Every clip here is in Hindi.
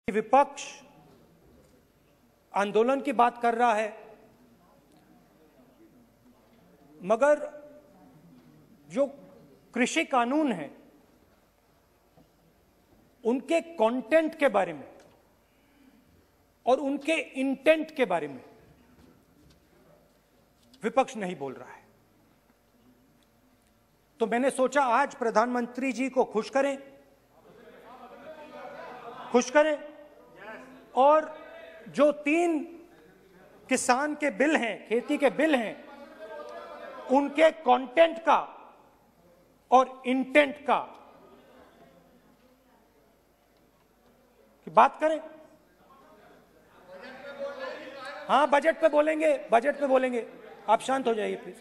विपक्ष आंदोलन की बात कर रहा है, मगर जो कृषि कानून है उनके कंटेंट के बारे में और उनके इंटेंट के बारे में विपक्ष नहीं बोल रहा है। तो मैंने सोचा आज प्रधानमंत्री जी को खुश करें और जो 3 किसान के बिल हैं, खेती के बिल हैं, उनके कंटेंट का और इंटेंट का की बात करें। हाँ, बजट पे बोलेंगे। आप शांत हो जाइए प्लीज।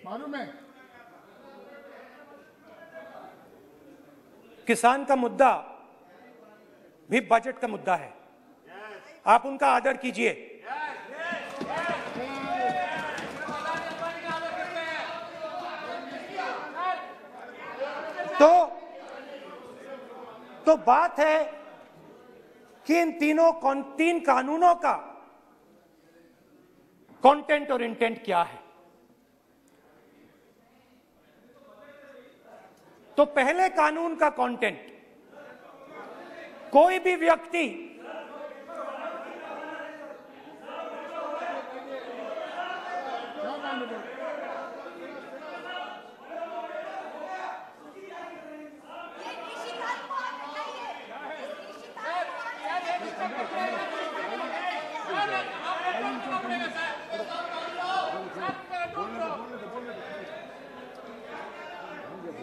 मालूम है किसान का मुद्दा भी बजट का मुद्दा है, आप उनका आदर कीजिए। तो बात है कि इन 3 कानूनों का कंटेंट और इंटेंट क्या है। तो पहले कानून का कंटेंट, कोई भी व्यक्ति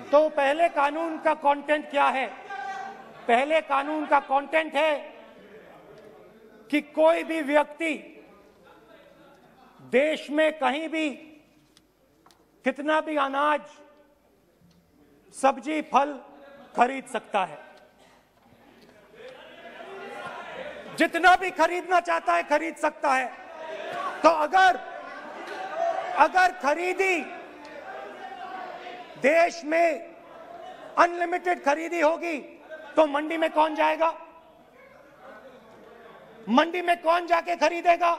तो पहले कानून का कंटेंट क्या है? पहले कानून का कंटेंट है कि कोई भी व्यक्ति देश में कहीं भी कितना भी अनाज, सब्जी, फल खरीद सकता है, जितना भी खरीदना चाहता है खरीद सकता है। तो अगर खरीदी देश में अनलिमिटेड खरीदी होगी तो मंडी में कौन जाएगा? मंडी में कौन जाके खरीदेगा?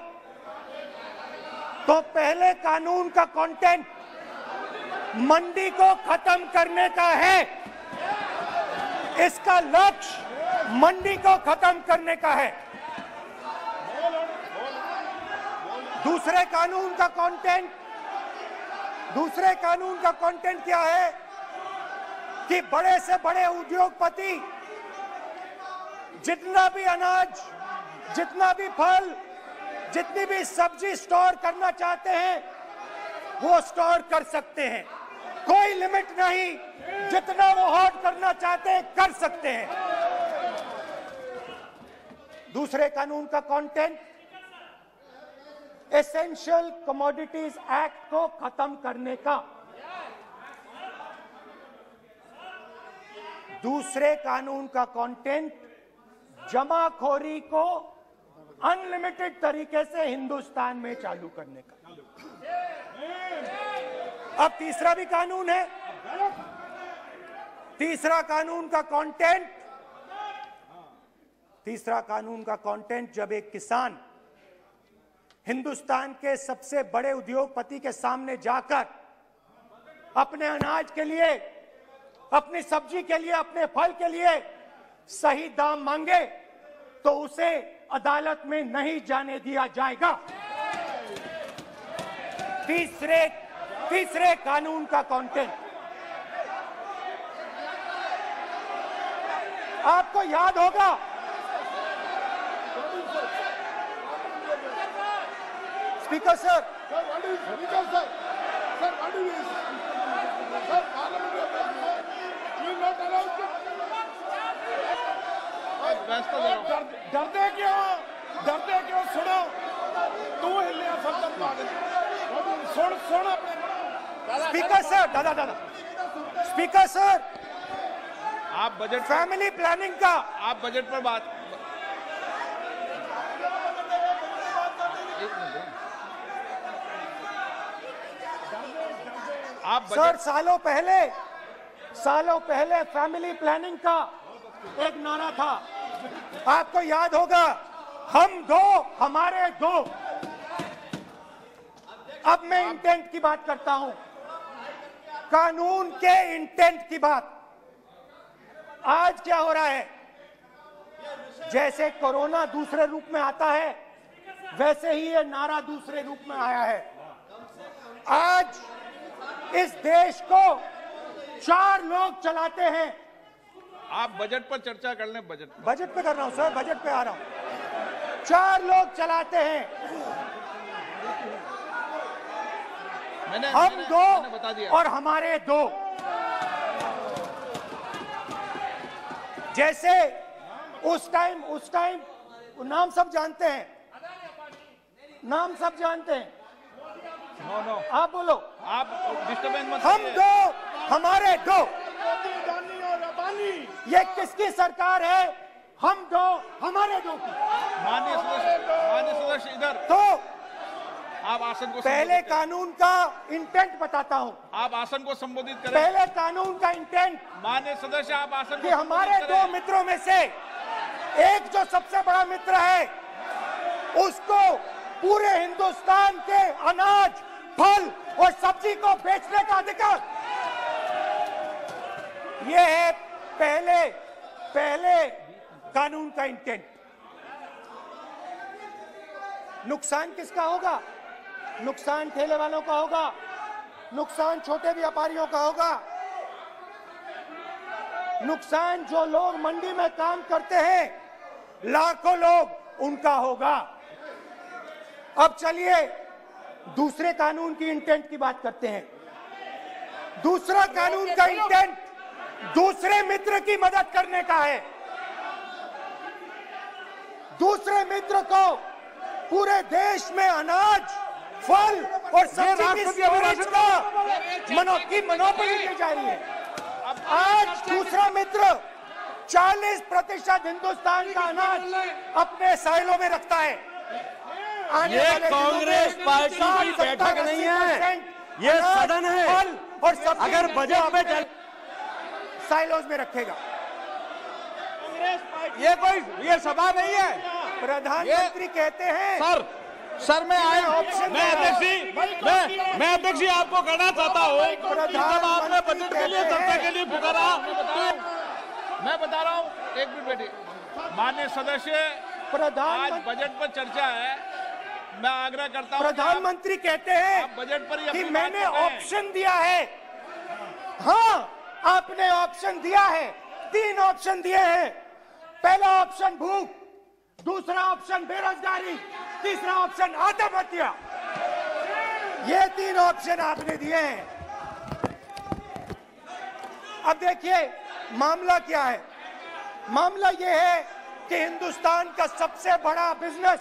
तो पहले कानून का कंटेंट मंडी को खत्म करने का है। इसका लक्ष्य मंडी को खत्म करने का है। दूसरे कानून का कंटेंट क्या है कि बड़े से बड़े उद्योगपति जितना भी अनाज, जितना भी फल, जितनी भी सब्जी स्टोर करना चाहते हैं वो स्टोर कर सकते हैं, कोई लिमिट नहीं, जितना वो होल्ड करना चाहते हैं कर सकते हैं। दूसरे कानून का कंटेंट एसेंशियल कमोडिटीज एक्ट को खत्म करने का। दूसरे कानून का कंटेंट जमाखोरी को अनलिमिटेड तरीके से हिंदुस्तान में चालू करने का। अब तीसरा भी कानून है। तीसरा कानून का कंटेंट जब एक किसान हिंदुस्तान के सबसे बड़े उद्योगपति के सामने जाकर अपने अनाज के लिए, अपनी सब्जी के लिए, अपने फल के लिए सही दाम मांगे तो उसे अदालत में नहीं जाने दिया जाएगा। तीसरे कानून का कंटेंट आपको याद होगा, स्पीकर सर, डरते क्यों? सुनो, तू हिलिया सुन अपने स्पीकर सर, दादा स्पीकर सर, आप बजट फैमिली प्लानिंग का, आप बजट पर बात, आप सर, सालों सालों पहले फैमिली प्लानिंग का एक नारा था, आपको याद होगा, हम दो हमारे दो। अब मैं इंटेंट की बात करता हूं, कानून के इंटेंट की बात। आज क्या हो रहा है, जैसे कोरोना दूसरे रूप में आता है, वैसे ही ये नारा दूसरे रूप में आया है। आज इस देश को 4 लोग चलाते हैं। आप बजट पर चर्चा कर लें। बजट पे कर रहा हूं सर, बजट पे आ रहा हूं। 4 लोग चलाते हैं, हम दो बता दिया। और हमारे दो। जैसे उस टाइम नाम सब जानते हैं, नाम सब जानते हैं। नो आप बोलो, आप डिस्टर्बेंस मत हम करिए। दो हमारे दो। ये किसकी सरकार है? हम दो हमारे दो की। माननीय सदस्य इधर। तो आप आसन को पहले संबोधित करें। कानून का इंटेंट बताता हूं। आप आसन को संबोधित करें। पहले कानून का इंटेंट माननीय सदस्य, आप आसन कि को हमारे संबोधित दो करें। मित्रों में से एक जो सबसे बड़ा मित्र है, उसको पूरे हिंदुस्तान के अनाज, फल और सब्जी को बेचने का अधिकार। यह है पहले कानून का इंटेंट। नुकसान किसका होगा? नुकसान ठेले वालों का होगा, नुकसान छोटे व्यापारियों का होगा, नुकसान जो लोग मंडी में काम करते हैं, लाखों लोग, उनका होगा। अब चलिए दूसरे कानून की इंटेंट की बात करते हैं। दूसरा कानून का इंटेंट दूसरे मित्र की मदद करने का है। दूसरे मित्र को पूरे देश में अनाज, फल और सब्जी की स्टोरेज की मोनोपोली दी जा रही है। आज दूसरा मित्र 40% हिंदुस्तान का अनाज अपने साइलों में रखता है। ये कांग्रेस पार्टी की बैठक नहीं है, ये सदन है। फल और सब्जी अगर बजट में साइलोज में रखेगा। ये सभा नहीं है। प्रधानमंत्री कहते हैं सर मैं ऑप्शन मैं अध्यक्ष जी आपको कहना चाहता हूँ कि जब आपने बजट के लिए चर्चा के लिए पुकारा, मैं बता रहा हूँ, एक मिनट बैठिए। माननीय सदस्य, आज बजट पर चर्चा है, मैं आग्रह करता हूँ। प्रधानमंत्री कहते हैं आप बजट पर ही कि अपनी मैंने बात करें। ऑप्शन दिया है। हाँ, आपने ऑप्शन दिया है। 3 ऑप्शन दिए हैं। पहला ऑप्शन भूख, दूसरा ऑप्शन बेरोजगारी, तीसरा ऑप्शन आत्महत्या। ये 3 ऑप्शन आपने दिए हैं। अब देखिए मामला क्या है। मामला ये है कि हिंदुस्तान का सबसे बड़ा बिजनेस,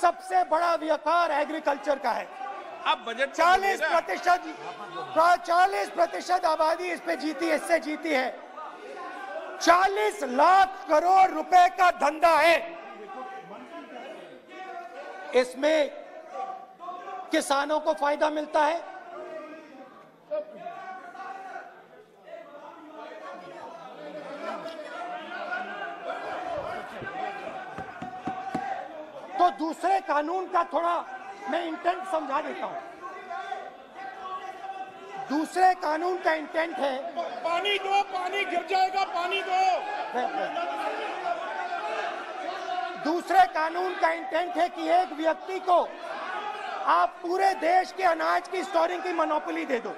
सबसे बड़ा व्यापार एग्रीकल्चर का है। अब बजट 40% आबादी इस पे जीती है, इससे जीती है। 40 लाख करोड़ रुपए का धंधा है। इसमें किसानों को फायदा मिलता है, तो दूसरे कानून का थोड़ा मैं इंटेंट समझा देता हूं। दूसरे कानून का इंटेंट है, पानी दो, पानी गिर जाएगा, पानी दो। दूसरे कानून का इंटेंट है कि एक व्यक्ति को आप पूरे देश के अनाज की स्टोरिंग की मोनोपोली दे दो,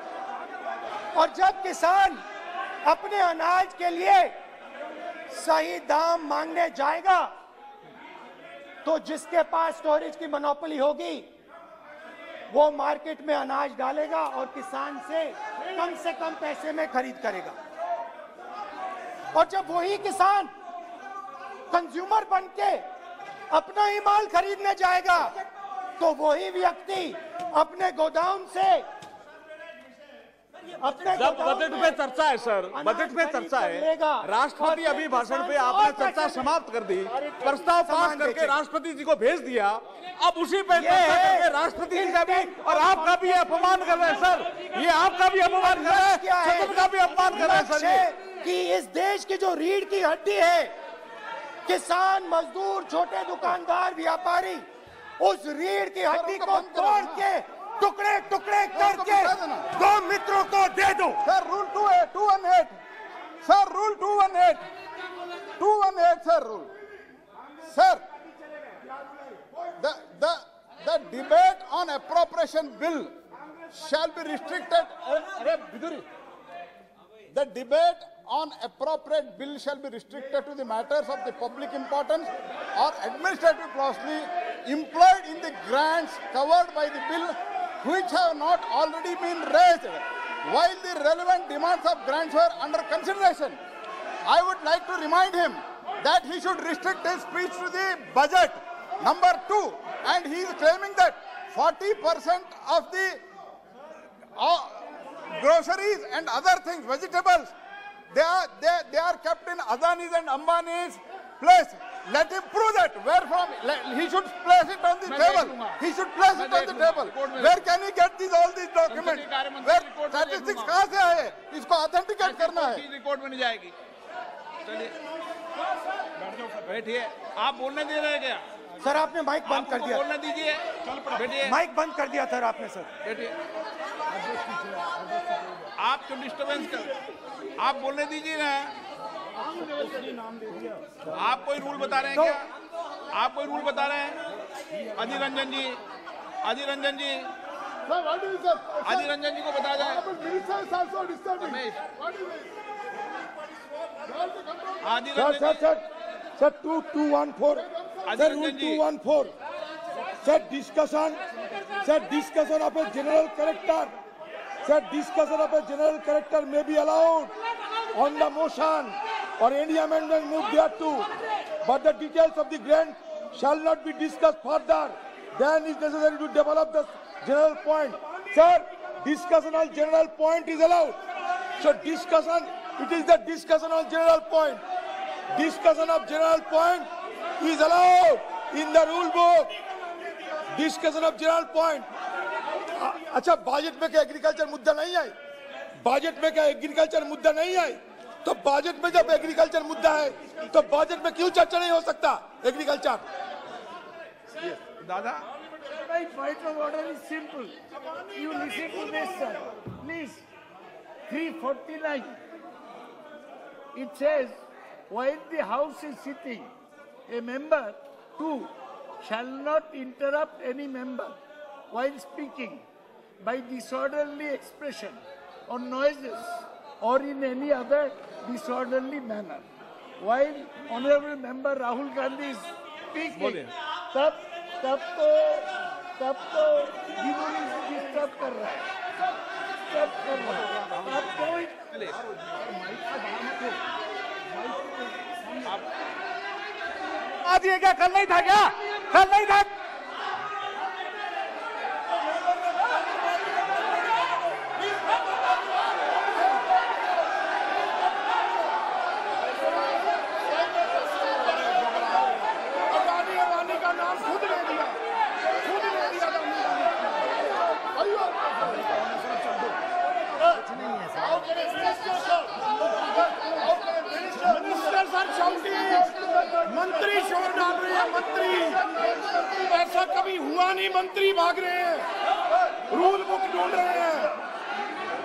और जब किसान अपने अनाज के लिए सही दाम मांगने जाएगा तो जिसके पास स्टोरेज की मोनोपोली होगी वो मार्केट में अनाज डालेगा और किसान से कम पैसे में खरीद करेगा। और जब वही किसान कंज्यूमर बन के अपना ही माल खरीदने जाएगा तो वही व्यक्ति अपने गोदाम से जब बजट पे चर्चा है सर, बजट पे चर्चा है, राष्ट्रपति अभी भाषण पे आपने चर्चा समाप्त कर दी, प्रस्ताव पास करके राष्ट्रपति जी को भेज दिया, अब उसी पे चर्चा करके राष्ट्रपति जी का भी और आपका भी अपमान कर रहे हैं सर, ये आपका भी अपमान कर रहे हैं, सदन का भी अपमान कर रहे हैं सर। कि इस देश की जो रीढ़ की हड्डी है, किसान, मजदूर, छोटे दुकानदार, व्यापारी, उस रीढ़ की हड्डी को तोड़ के टुकड़े टुकड़े करके दो मित्रों को दे दो। Sir rule 218 sir, rule 218 sir, rule sir, the debate on appropriation bill shall be restricted. The debate on appropriate bill shall be restricted to the matters of the public importance or administrative clausely employed in the grants covered by the bill, which have not already been raised while the relevant demands of grants were under consideration. I would like to remind him that he should restrict his speech to the budget. Number 2, and he is claiming that 40% of the groceries and other things, vegetables, they are kept in Adani's and Ambani's place. Let him prove that. Where from? He should place it on the table. He should place it on the table. Where can he get all these documents? Where statistics कहाँ से आए? इसको authenticate करना है. रिकॉर्ड में नहीं जाएगी। चलिए, बैठिए। आप बोलने दे रहे हैं क्या? सर आपने माइक बंद कर दिया। बोलने दीजिए। बैठिए। माइक बंद कर दिया सर आपने सर। बैठिए। आप क्यों डिस्टर्बेंस कर? आप बोलने दीजिए ना। आप कोई रूल बता रहे हैं क्या? आप कोई रूल बता रहे हैं? अधीर रंजन जी, अधीर रंजन जी, अधीर रंजन जी को बता जाए। Sir, 2214. Sir, rule 214. Sir, discussion of a general character. Sir, discussion of a general character may be allowed on the motion or any amendment moved thereto, but the details of the grant shall not be discussed further. Then it is necessary to develop the general point. Sir, discussion on general point is allowed. So discussion, it is the discussion on general point. Discussion of general point is allowed in the rule book. Discussion of general point. अच्छा, बजट में क्या एग्रीकल्चर मुद्दा नहीं है? बजट में क्या एग्रीकल्चर मुद्दा नहीं है? तो बजट में जब एग्रीकल्चर मुद्दा है तो बजट में क्यों चर्चा नहीं हो सकता एग्रीकल्चर? दादा, my point of order is simple. You listen to this, sir. Please. 349. It says, while the House is sitting, a member, 2, shall not interrupt any member while speaking by disorderly expression or noises or in any other disorderly manner. While Honorable Member Rahul Gandhi is speaking, तब तो डिस्टर्ब कर रहा है, आप कोई आज ये क्या कल नहीं था क्या? कल नहीं था? अडानी का नाम खुद ले दिया। मंत्री शोर डाल रहे हैं, मंत्री, ऐसा कभी हुआ नहीं, मंत्री भाग रहे हैं, रूल बुक ढूंढ रहे हैं।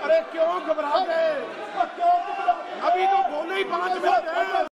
अरे क्यों घबरा गए? अभी तो बोले ही 5 मिनट।